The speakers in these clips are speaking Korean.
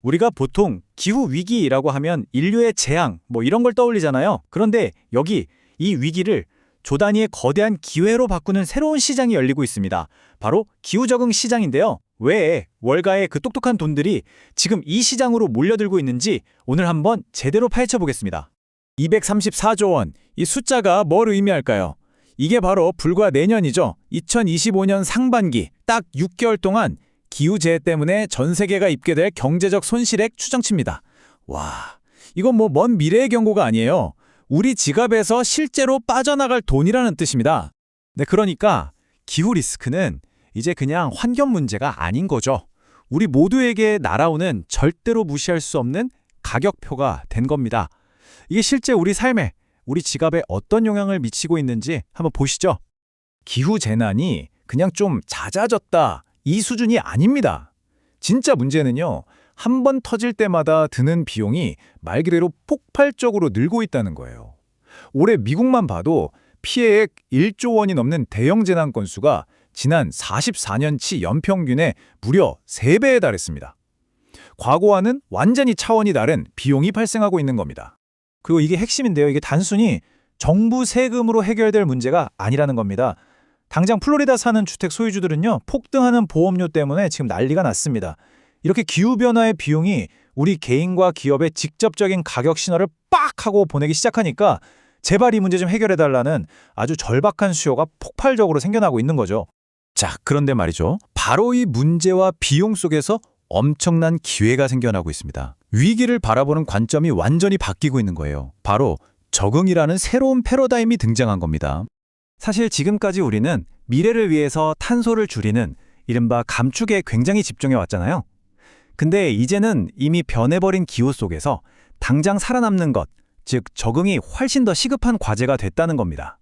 우리가 보통 기후 위기라고 하면 인류의 재앙 이런 걸 떠올리잖아요. 그런데 여기 이 위기를 조 단위의 거대한 기회로 바꾸는 새로운 시장이 열리고 있습니다. 바로 기후 적응 시장인데요. 왜 월가의 그 똑똑한 돈들이 지금 이 시장으로 몰려들고 있는지 오늘 한번 제대로 파헤쳐 보겠습니다. 234조 원, 이 숫자가 뭘 의미할까요? 이게 바로 불과 내년이죠. 2025년 상반기 딱 6개월 동안 기후재해 때문에 전 세계가 입게 될 경제적 손실액 추정치입니다. 와, 이건 먼 미래의 경고가 아니에요. 우리 지갑에서 실제로 빠져나갈 돈이라는 뜻입니다. 네, 그러니까 기후 리스크는 이제 그냥 환경 문제가 아닌 거죠. 우리 모두에게 날아오는 절대로 무시할 수 없는 가격표가 된 겁니다. 이게 실제 우리 삶에, 우리 지갑에 어떤 영향을 미치고 있는지 한번 보시죠. 기후 재난이 그냥 좀 잦아졌다, 이 수준이 아닙니다. 진짜 문제는요, 한 번 터질 때마다 드는 비용이 말 그대로 폭발적으로 늘고 있다는 거예요. 올해 미국만 봐도 피해액 1조 원이 넘는 대형 재난 건수가 지난 44년치 연평균의 무려 3배에 달했습니다. 과거와는 완전히 차원이 다른 비용이 발생하고 있는 겁니다. 그리고 이게 핵심인데요. 이게 단순히 정부 세금으로 해결될 문제가 아니라는 겁니다. 당장 플로리다 사는 주택 소유주들은요, 폭등하는 보험료 때문에 지금 난리가 났습니다. 이렇게 기후변화의 비용이 우리 개인과 기업에 직접적인 가격 신호를 빡 하고 보내기 시작하니까 제발 이 문제 좀 해결해달라는 아주 절박한 수요가 폭발적으로 생겨나고 있는 거죠. 자, 그런데 말이죠. 바로 이 문제와 비용 속에서 엄청난 기회가 생겨나고 있습니다. 위기를 바라보는 관점이 완전히 바뀌고 있는 거예요. 바로 적응이라는 새로운 패러다임이 등장한 겁니다. 사실 지금까지 우리는 미래를 위해서 탄소를 줄이는 이른바 감축에 굉장히 집중해 왔잖아요. 근데 이제는 이미 변해버린 기후 속에서 당장 살아남는 것, 즉 적응이 훨씬 더 시급한 과제가 됐다는 겁니다.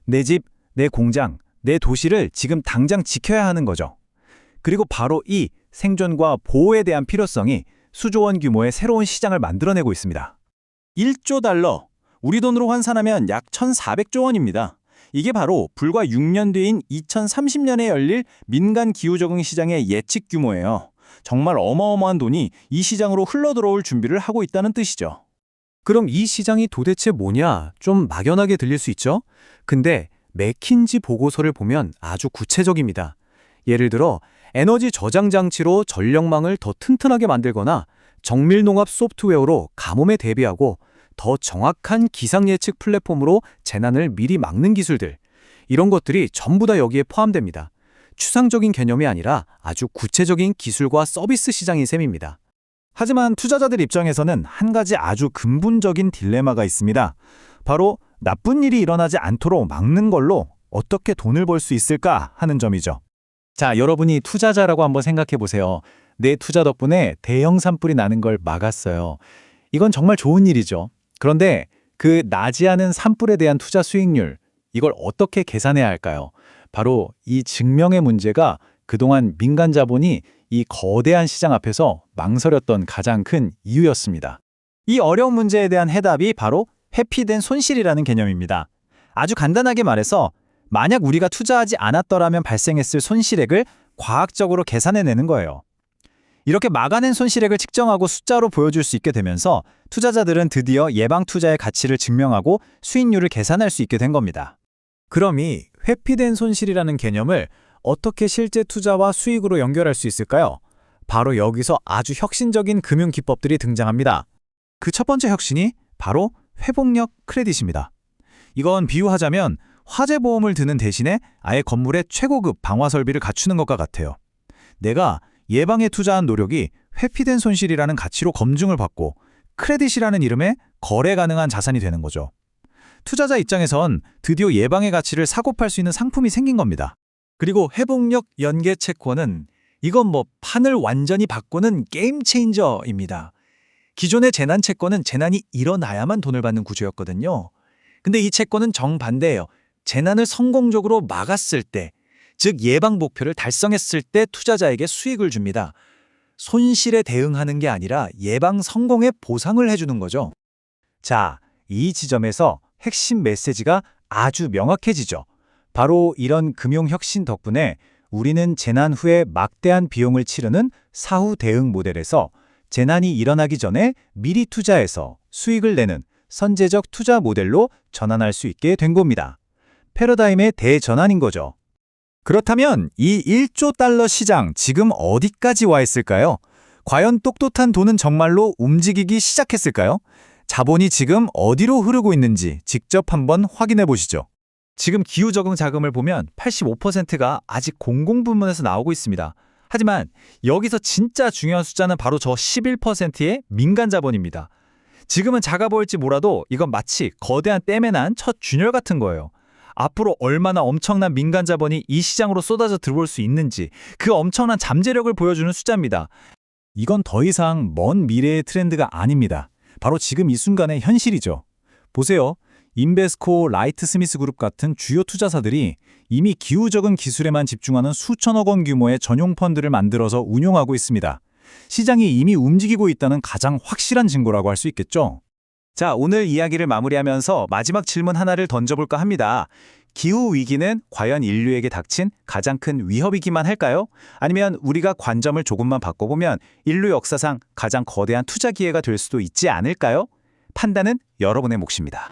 내 집, 내 공장, 내 도시를 지금 당장 지켜야 하는 거죠. 그리고 바로 이 생존과 보호에 대한 필요성이 수조 원 규모의 새로운 시장을 만들어내고 있습니다. 1조 달러, 우리 돈으로 환산하면 약 1,400조 원입니다. 이게 바로 불과 6년 뒤인 2030년에 열릴 민간 기후적응 시장의 예측 규모예요. 정말 어마어마한 돈이 이 시장으로 흘러들어올 준비를 하고 있다는 뜻이죠. 그럼 이 시장이 도대체 뭐냐? 좀 막연하게 들릴 수 있죠? 근데 맥킨지 보고서를 보면 아주 구체적입니다. 예를 들어 에너지 저장 장치로 전력망을 더 튼튼하게 만들거나 정밀농업 소프트웨어로 가뭄에 대비하고 더 정확한 기상 예측 플랫폼으로 재난을 미리 막는 기술들, 이런 것들이 전부 다 여기에 포함됩니다. 추상적인 개념이 아니라 아주 구체적인 기술과 서비스 시장인 셈입니다. 하지만 투자자들 입장에서는 한 가지 아주 근본적인 딜레마가 있습니다. 바로 나쁜 일이 일어나지 않도록 막는 걸로 어떻게 돈을 벌 수 있을까 하는 점이죠. 자, 여러분이 투자자라고 한번 생각해 보세요. 내 투자 덕분에 대형 산불이 나는 걸 막았어요. 이건 정말 좋은 일이죠. 그런데 그 나지 않은 산불에 대한 투자 수익률, 이걸 어떻게 계산해야 할까요? 바로 이 증명의 문제가 그동안 민간 자본이 이 거대한 시장 앞에서 망설였던 가장 큰 이유였습니다. 이 어려운 문제에 대한 해답이 바로 회피된 손실이라는 개념입니다. 아주 간단하게 말해서 만약 우리가 투자하지 않았더라면 발생했을 손실액을 과학적으로 계산해내는 거예요. 이렇게 막아낸 손실액을 측정하고 숫자로 보여줄 수 있게 되면서 투자자들은 드디어 예방 투자의 가치를 증명하고 수익률을 계산할 수 있게 된 겁니다. 그럼 이 회피된 손실이라는 개념을 어떻게 실제 투자와 수익으로 연결할 수 있을까요? 바로 여기서 아주 혁신적인 금융 기법들이 등장합니다. 그 첫 번째 혁신이 바로 회복력 크레딧입니다. 이건 비유하자면 화재 보험을 드는 대신에 아예 건물에 최고급 방화 설비를 갖추는 것과 같아요. 내가 예방에 투자한 노력이 회피된 손실이라는 가치로 검증을 받고 크레딧이라는 이름의 거래 가능한 자산이 되는 거죠. 투자자 입장에선 드디어 예방의 가치를 사고 팔 수 있는 상품이 생긴 겁니다. 그리고 회복력 연계 채권은 이건 판을 완전히 바꾸는 게임 체인저입니다. 기존의 재난 채권은 재난이 일어나야만 돈을 받는 구조였거든요. 근데 이 채권은 정반대예요. 재난을 성공적으로 막았을 때, 즉 예방 목표를 달성했을 때 투자자에게 수익을 줍니다. 손실에 대응하는 게 아니라 예방 성공에 보상을 해주는 거죠. 자, 이 지점에서 핵심 메시지가 아주 명확해지죠. 바로 이런 금융혁신 덕분에 우리는 재난 후에 막대한 비용을 치르는 사후 대응 모델에서 재난이 일어나기 전에 미리 투자해서 수익을 내는 선제적 투자 모델로 전환할 수 있게 된 겁니다. 패러다임의 대전환인 거죠. 그렇다면 이 1조 달러 시장 지금 어디까지 와 있을까요? 과연 똑똑한 돈은 정말로 움직이기 시작했을까요? 자본이 지금 어디로 흐르고 있는지 직접 한번 확인해 보시죠. 지금 기후 적응 자금을 보면 85%가 아직 공공부문에서 나오고 있습니다. 하지만 여기서 진짜 중요한 숫자는 바로 저 11%의 민간 자본입니다. 지금은 작아 보일지 몰라도 이건 마치 거대한 댐에 난 첫 균열 같은 거예요. 앞으로 얼마나 엄청난 민간 자본이 이 시장으로 쏟아져 들어올 수 있는지 그 엄청난 잠재력을 보여주는 숫자입니다. 이건 더 이상 먼 미래의 트렌드가 아닙니다. 바로 지금 이 순간의 현실이죠. 보세요. 인베스코, 라이트 스미스 그룹 같은 주요 투자사들이 이미 기후 적응 기술에만 집중하는 수천억 원 규모의 전용 펀드를 만들어서 운용하고 있습니다. 시장이 이미 움직이고 있다는 가장 확실한 증거라고 할 수 있겠죠. 자, 오늘 이야기를 마무리하면서 마지막 질문 하나를 던져볼까 합니다. 기후 위기는 과연 인류에게 닥친 가장 큰 위협이기만 할까요? 아니면 우리가 관점을 조금만 바꿔보면 인류 역사상 가장 거대한 투자 기회가 될 수도 있지 않을까요? 판단은 여러분의 몫입니다.